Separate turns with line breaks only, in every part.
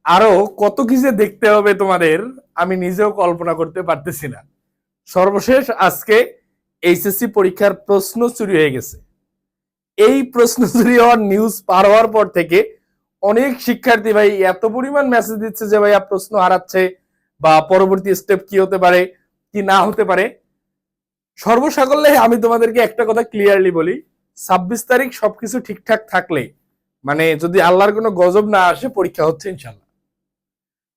আরো কত কিছু দেখতে হবে তোমাদের, আমি নিজেও কল্পনা করতে পারতেছি না। সর্বশেষ আজকে এইচএসসি পরীক্ষার প্রশ্ন চুরি হয়ে গেছে। এই প্রশ্ন চুরি হওয়ার নিউজ পার হওয়ার পর থেকে অনেক শিক্ষার্থী ভাই এত পরিমাণ মেসেজ দিচ্ছে যে ভাইয়া প্রশ্ন হারাচ্ছে বা পরবর্তী স্টেপ কি হতে পারে কি না হতে পারে। সর্বসাকল্যে আমি তোমাদেরকে একটা কথা ক্লিয়ারলি বলি, 26 তারিখ সবকিছু ঠিকঠাক থাকলে, মানে যদি আল্লাহর কোনো গজব না আসে, পরীক্ষা হচ্ছে ইনশাল্লাহ।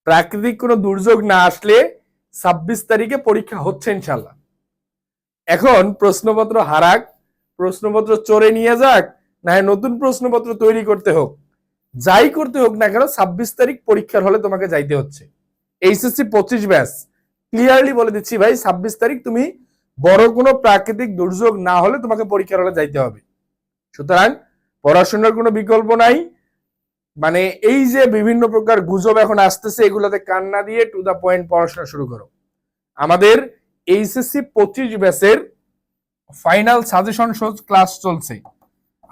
প্রাকৃতিক কোনো দুর্যোগ না আসলে 26 তারিখে পরীক্ষা হচ্ছে ইনশাল্লাহ। এখন প্রশ্নপত্র হারাক, প্রশ্নপত্র চোরে নিয়ে যাক, না নতুন প্রশ্নপত্র তৈরি করতে হোক, যাই করতে হোক না কেন 26 তারিখ পরীক্ষার হলে তোমাকে যাইতে হচ্ছে। এইচএসসি 25 ব্যাচ ক্লিয়ারলি বলে দিচ্ছি ভাই, 26 তারিখ তুমি বড় কোনো প্রাকৃতিক দুর্যোগ না হলে তোমাকে পরীক্ষার হলে যাইতে হবে। সুতরাং পড়াশোনার কোনো বিকল্প নাই। মানে এই যে বিভিন্ন প্রকার গুজব এখন আসতেছে, এগুলোতে কান না দিয়ে টু দা পয়েন্ট পড়াশোনা শুরু করো। আমাদের এইচএসসি 25 ব্যাচের ফাইনাল সাজেশন শো ক্লাস চলছে।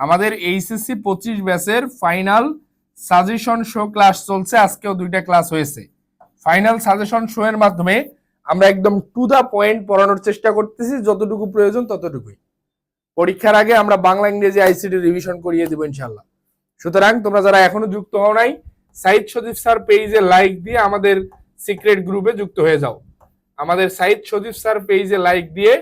আমাদের এইচএসসি 25 ব্যাচের ফাইনাল সাজেশন শো ক্লাস চলছে। আজকেও 2টা ক্লাস হয়েছে। ফাইনাল সাজেশন শো এর মাধ্যমে আমরা একদম টু দা পয়েন্ট পড়ানোর চেষ্টা করতেছি, যতটুকু প্রয়োজন ততটুকুই। পরীক্ষার আগে আমরা বাংলা ইংরেজি আইসিটি রিভিশন করিয়ে দেব ইনশাল্লাহ। সুতরাং তোমরা যারা এখনো যুক্ত হও নাই, সাইদ সজীব স্যার পেজে লাইক দিয়ে আমাদের সিক্রেট গ্রুপে যুক্ত হয়ে যাও। আমাদের সাইদ সজীব স্যার পেজে লাইক দিয়ে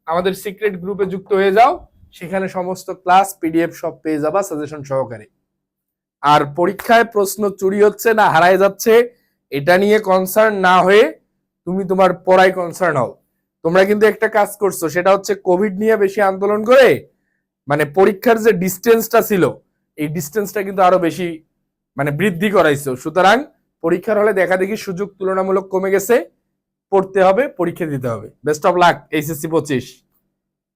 আমাদের সিক্রেট গ্রুপে যুক্ত হয়ে যাও। সেখানে সমস্ত ক্লাস পিডিএফ সব পেয়ে যাবা সাজেশন সহকারে। আর পরীক্ষায় প্রশ্ন চুরি হচ্ছে না হারায় যাচ্ছে এটা নিয়ে কনসার্ন না হয়ে তুমি তোমার পড়ায় কনসার্ন হও। তোমরা কিন্তু একটা কাজ করছো, সেটা হচ্ছে কোভিড নিয়ে বেশি আন্দোলন করে মানে পরীক্ষার যে ডিস্টেন্সটা ছিল, এই ডিস্টেন্সটা কিন্তু আরো বেশি মানে বৃদ্ধি করাইছো। সুতরাং পরীক্ষার হলে দেখা দেখি সুযোগ তুলনামূলক কমে গেছে। পড়তে হবে, পরীক্ষা দিতে হবে। Best of luck HSC 25।